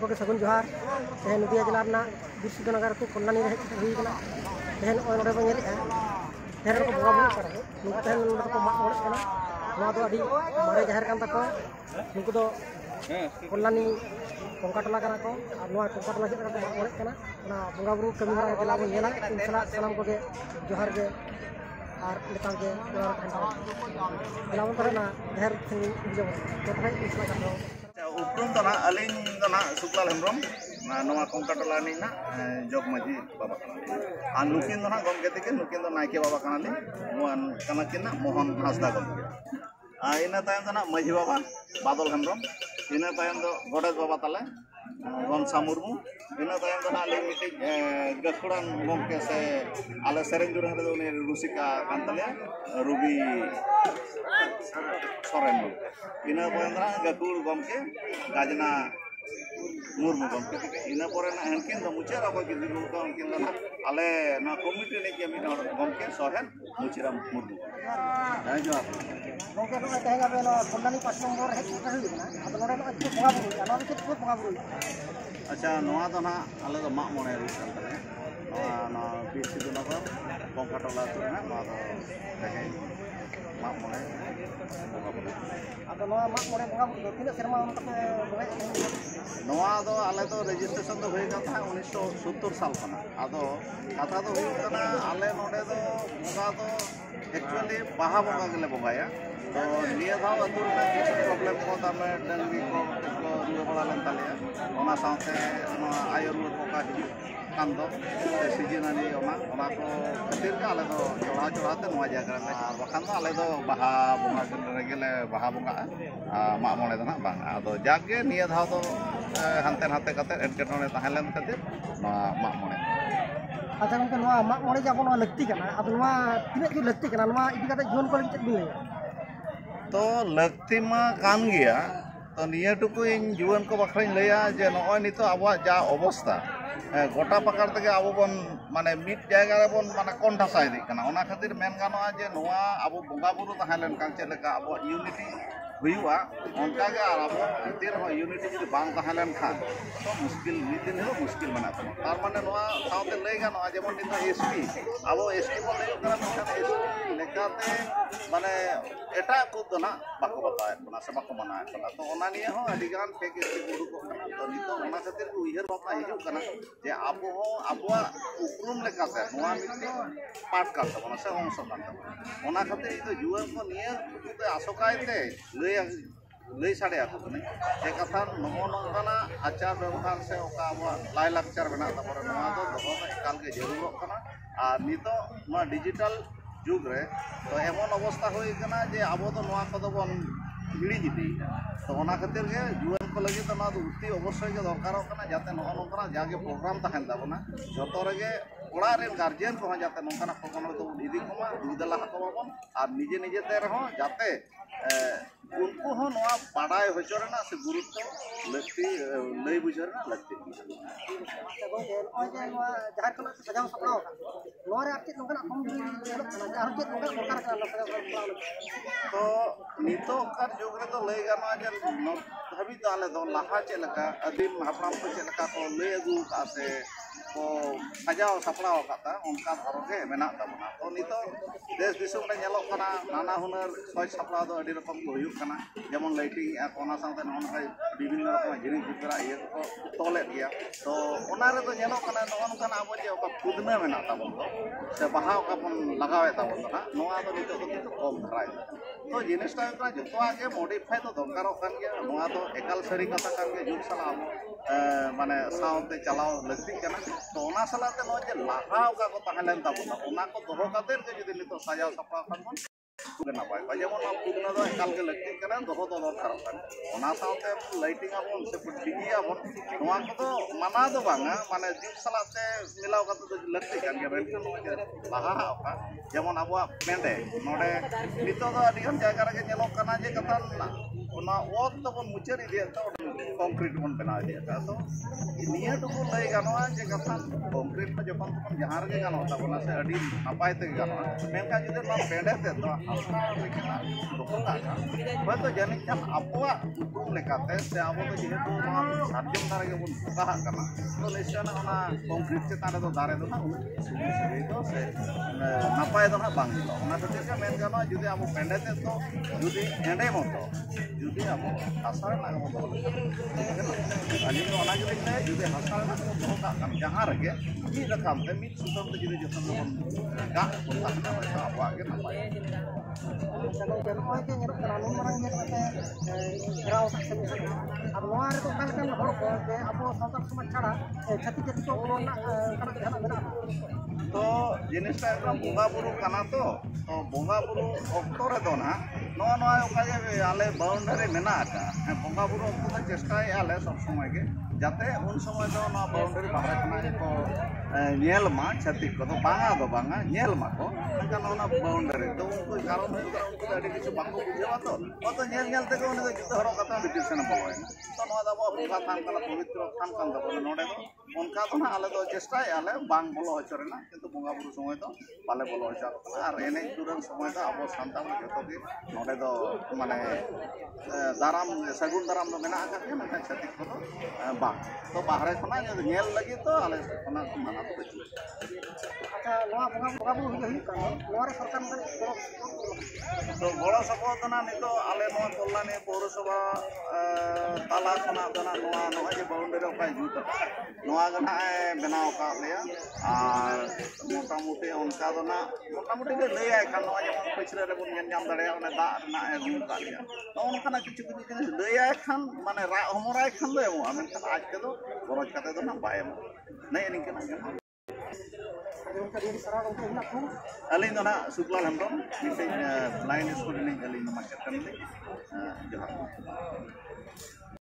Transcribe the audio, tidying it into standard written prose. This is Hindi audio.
को सगुन जोहार तेहन नदिया जिला बीर सिद्धू नगर को कल्याणी हेज हुईना तेहन नोडे बन तेहन को बंगा बुरु नुकु तेहन को माग मोड़े मारे जहर कान तको नुकु दो कल्याणी कंकाटला को कंकाटला चेक को माग मोड़े बंगा बुरु कमी हरा जिला बन इन सालाम को जोहार गे और लेताल के जिला बन जहर उपरुम तो ना अलिंग तो ना सुकलाल हेम्ब्रम नवा कंकाटला नी ना जग माजी बाबा आ नुकिन तो ना गमके तक नुकिन तो नायके बाबा कानाली कनाकिन ना मोहन हांसदा गमके इन तायम तो ना माजी बाबा बादल हेम्ब्रम इन तायम तो गणेश बाबा ताले गनसा मुर्मू इन तायम तो ना अलिंग मिट्टी गखुड़ान गमके से आले सेरेंग दुरंग रे उनी रुसिका कान ताले रुबी सोरेन इन तायम ना गकुड़ गमके गाजना मुर्मू गमके इन पर ना हनकिन दो मुचेरा को कि दिनु को हनकिन ना आले ना कमिटी ने के मिन गमके सोहेन मुचेरा मुर्मू जो गमके तो कहेगा बे नो कल्याणी 5 नंबर हेज हुईना अब नोडे नो अच्छे बंगा बुरु ना नो को बंगा बुरु अच्छा नोआ तो ना आले तो माग मोने रू कान तले नोआ बीर सिद्धू नगर कंकाटला तो ना नोआ तो देखे माग मोने बंगा बुरु अब नोआ माग मोने बंगा बुरु तीन शर्मा उन तक बंगा नोआ तो आले तो रजिस्ट्रेशन तो हुई कथा 1970 साल खना आदो कथा तो हुई कना आले नोडे तो बंगा तो एक्चुअली बाहा बंगा गेले बंगाया तो निया धाव अतुर में किछु प्रॉब्लम को तामे डंगरी को रुआ बड़ा लेन तालिया ओना साथे आयर को का हिजु कान दो सीजन आनी ओना को खातिर का आले तो चढ़ा चढ़ाते नोआ जायगा में बखान तो आले तो बाहा बंगा गेले बाहा बंगा माग मोणे तो ना बांग आदो जागे निया धाव तो हानते नाते कते एटकेटोने ताहेलेन खातिर माग मोणे अच्छा गमके माग मोड़े जब लगती करना अब तीन जो लगती करना इदी कते जीवन को चेक बिन तो लगती मा कान गया तो निया टुकु इन जीवन को बखरा लैया जे नय नितो अब जा अवस्था गोटा पकड़ तक अब बन माने मिट जायगा रे बन माने कंठासा इदी कना ओना खातिर मेन गानोआ जे नोआ अब बंगा बुरु ताहेलेन कान चेक लेका अब यूनिटी हुआ उनका के अब भीतर यूनिटी जो बांग ताहेलेन खान तो मुश्किल मिद दिन हिलो मुश्किल मना तार माने नोआ साउते लय गानोआ जेमन नितो एसपी अब एसपी बन लय कना मिशन एसपी लेकाते माने एटा को तो ना बाको बताए बना से बाको मना तो ओना निये हो अधिगान फेक एसपी गुरु को कना तो नितो ओना खातिर को उहर बापना हिजु कना जे अब हो अबवा उपरुम लेकाते नोआ मिट्टी पाठ का तबना से अंश कान तबना ओना खातिर तो जुवन को निये तो आसोकायते लई साड़े जे कथा नमो नंकाना आचार व्यवहार से ओका अब लाई लाक्चर बना तपर नोआ दो दोहो एकाल के जरूरत कना और नितो नोआ डिजिटल जुग रे तो एमन अवस्था हुई कना जे अब तो नोआ को बन हिड़ी इदी तो ओना खातिर के जुवन को लगी तो नोआ उठी अवश्य के दरकार कना जाते नोआ नंकाना जागे प्रोग्राम तहन ताबना जतो रेगे ओड़ा रे गार्जियन को जाते नंकाना प्रोग्राम तो इदी कोमा दुदला को बाबन और निजे निजे ते रहो जाते उनको हो नोआ बाडाय होचोरना से गुरुत्व लगती लई बुझरना लगती जहां को सजाव सपड़ाव नोरे आपके नोकना कम जहां के नोकर सरकार का तो नितो कर जुग रे तो लई गाना जे हबी तो आले दो लाहा चेलका अदीम हापराम को चेलका को लई अगु का से को सजाव सपड़ाव काता उनका धरो के मेना तबना तो नितो देश दिसुम रे नेलो कना नाना हुनर सज सपड़ाव दो अडी रकम को हुयुक कना जेमन लाइटिंग आ कोना साथे नोन का विभिन्न रकम जिनिस जिकरा ये को तोले दिया तो ओना रे तो नेलो कना नोन कना अब जे ओका खुदना मेना तबन तो से बाहा ओका पन लगावे तबन ना नोआ तो नितो तो कम धराय तो जिनिस ता का जतो आगे मॉडिफाई तो दरकार कान गया नोआ तो एकाल सरी कथा कान के जुग साला माने साउते चलाव लगती कना तो ओना सालाते नो जे लाहा ओका को ताहेलेन ताबना ओना को दोहो कातेर के जदि नितो सजाव सपड़ा खान बन ना पाए जेमन आप खुदना दो एकाल के लगती कना दोहो तो दरकार कान ओना साउते लाइटिंग आपन से डिगी आपन नोआ को तो माना दो बांगा माने जुग सालाते मिलाव काते तो लगती कान के बेन नो जे लाहा ओका जेमन आबो मेंडे नोडे नितो दो अडिगन जायगा रे नेलो कना जे कथा ᱚᱱᱟ ᱚᱛ ᱫᱚᱵᱚᱱ ᱢᱩᱪᱟᱹᱫ ᱤᱫᱤᱭᱮᱫ ᱛᱮ ᱠᱚᱝᱠᱨᱤᱴ ᱵᱚᱱ ᱵᱮᱱᱟᱣ ᱤᱫᱤᱭᱮᱫ ᱛᱚ ᱱᱤᱭᱟᱹ ᱴᱩᱠᱩ ᱞᱟᱹᱭ ᱜᱟᱱᱚᱜᱼᱟ ᱡᱮ ᱠᱟᱛᱷᱟ ᱠᱚᱝᱠᱨᱤᱴ ᱦᱚᱸ ᱡᱚᱠᱷᱚᱱ ᱛᱚᱠᱷᱚᱱ ᱡᱟᱦᱟᱸ ᱨᱮᱜᱮ ᱜᱟᱱᱚᱜ ᱛᱟᱵᱚᱱᱟ ᱥᱮ ᱟᱹᱰᱤ ᱱᱟᱯᱟᱭ ᱛᱮᱜᱮ ᱜᱟᱱᱚᱜᱼᱟ ᱢᱮᱱᱠᱷᱟᱱ ᱡᱩᱫᱤ ᱱᱚᱣᱟ ᱯᱮᱸᱰᱮ ᱛᱮᱫ ᱫᱚ ᱦᱟᱥᱟ ᱞᱮᱠᱟᱱᱟᱜ ᱫᱚᱦᱚ ᱠᱟᱜᱼᱟ ᱦᱚᱭᱛᱳ ᱡᱟᱹᱱᱤᱡ ᱠᱷᱟᱱ ᱟᱵᱚᱣᱟᱜ ᱩᱯᱨᱩᱢ ᱞᱮᱠᱟᱛᱮ ᱥᱮ ᱟᱵᱚ ᱫᱚ ᱡᱮᱦᱮᱛु ᱱᱚᱣᱟ ᱥᱟᱨᱡᱚᱢ ᱫᱟᱨᱮ ᱜᱮᱵᱚᱱ ᱵᱚᱸᱜᱟᱜ ᱠᱟᱱᱟ ᱛᱚ ᱱᱤᱥᱪᱚᱭ ᱚᱱᱟ ᱠᱚᱝᱠᱨᱤᱴ ᱪᱮᱛᱟᱱ ᱨᱮᱫᱚ ᱫᱟᱨᱮ ᱫᱚ ᱦᱟᱸᱜ ᱩᱱᱟᱹᱜ ᱥᱩᱵᱤ ᱥᱟᱹᱜᱟᱹᱭ ᱫᱚ ᱥᱮ ᱱᱟᱯᱟᱭ ᱫᱚ ᱦᱟᱸᱜ ᱵᱟᱝ ᱧᱮᱞᱚᱜᱼᱟ ᱚᱱᱟ ᱠᱷᱟᱹᱛᱤᱨ ᱜᱮ ᱢᱮᱱ ᱜᱟᱱᱚᱜᱼᱟ ᱡᱩᱫᱤ ᱟᱵᱚ ᱯᱮᱸᱰᱮ ᱛᱮᱫ ᱫᱚ ᱡᱩᱫि ᱮᱸᱰᱮ ᱢᱚᱛᱚ ᱡᱩᱫᱤ ᱟᱵᱚ ᱦᱟᱥᱟ ᱨᱮᱱᱟᱜ ᱵᱚᱱ ᱫᱚᱦᱚ ᱞᱮᱠᱷᱟᱱ ᱟᱹᱞᱤᱧ ᱫᱚ ᱚᱱᱟ ᱜᱮᱞᱤᱧ ᱞᱟᱹᱭᱟ ᱡᱩᱫᱤ ᱦᱟᱥᱟ ᱨᱮᱱᱟᱜ ᱵᱚᱱ ᱫᱚᱦᱚ ᱠᱟᱜ ᱠᱷᱟᱱ ᱡᱟᱦᱟᱸ ᱨᱮᱜᱮ ᱢᱤᱫ ᱨᱚᱠᱚᱢ ᱛᱮ ᱢᱤᱫ ᱥᱩᱛᱟᱹᱢ ᱛᱮ ᱡᱩᱫᱤ ᱡᱚᱛᱚ ᱵᱚᱱ ᱜᱟᱜ ᱵᱚᱱ ᱛᱟᱦᱮᱱᱟ ᱦᱚᱭᱛᱳ ᱟᱵᱚᱣᱟᱜ ᱜᱮ ᱱᱟᱯᱟᱭ ᱱᱚᱜᱼᱚᱭ ᱡᱮ ᱧᱮᱞᱚᱜ ᱠᱟᱱᱟ ᱱᱩᱱ ᱢᱟᱨᱟᱝ ᱧᱮᱞ ᱠᱟᱛᱮ ᱜᱷᱮᱨᱟᱣ ᱠᱟᱜ ᱥᱮ ᱢᱮᱥᱟᱜ ᱟᱨ ᱱᱚᱣᱟ ᱨᱮᱫᱚ ᱚᱠᱟ ᱞᱮᱠᱟᱱ ᱦᱚᱲ ᱠᱚ ᱡᱮ ᱟᱵᱚ ᱥᱟᱱᱛᱟᱲ ᱥᱚᱢᱟᱡᱽ ᱪᱷᱟᱲᱟ ᱪᱷᱟᱹᱛᱤᱠ ᱡᱟᱹᱛᱤ ᱠᱚ ᱵᱚᱞᱚ ᱨᱮᱱᱟᱜ ᱚᱱᱠᱟᱱᱟᱜ ᱡᱟᱦᱟᱱᱟᱜ ᱢᱮᱱᱟᱜᱼᱟ तो जिनिसटा एकदम बोंगा बुरु काना तो बोंगा बुरु ऑक्टो रे दो ना नवा आले बाउंडारी मेना बोंगा बुरु ऑक्टो तो चेष्टाए आले सब समय के जाते उन समय दो ना बाउंडारी बाहर खाना को नेल मा छाती को तो बांगा नेल मा को नका ना बाउंडारी तो उनको कारण है उनको अड़ी किछु बांगो बुझेवा तो नेल नेल ते को उन जतो हरो कथा बिटिस ने बोलोय तो नवा दबो बोंगा थान कला पवित्र थान कान दबो नोडे दो उनका तो ना आले दो चेष्टाए आले बांग बोलो हचरेना किंतु बोंगा बुरु समय तो बाले बोलो हचा और एने दुरन समय तो अब सानताल जतो के नोडे दो माने दाराम सगुन दाराम दो मेना का के ना छाती को बांग तो बाहर खना नेल लगी तो आले खना माना तो बचु अच्छा नवा बोंगा बुरु हुई कानो नवा रे सरकार में तो बड़ा सपोर्ट ना नितो आले नवा कल्याणी पौरसभा ताला खना दना नवा जे बाउंडरी का जुत नवा गना बनाव का लिया और मोटामुटी उनका दो ना मोटामुटी के लय आय खान नवा जेमन पिछले रे बन जाम दाड़े ओने दा ना जुत का लिया तो उनका किछु जिनिस लय आय खान माने रा हमराय खान दो एमो मेनखान आज के दो गरज काते दो ना बाय एमो नहीं निकन अलिंग ना Sukhlal Hembram meeting blind school अलिंग मास्टर जोहार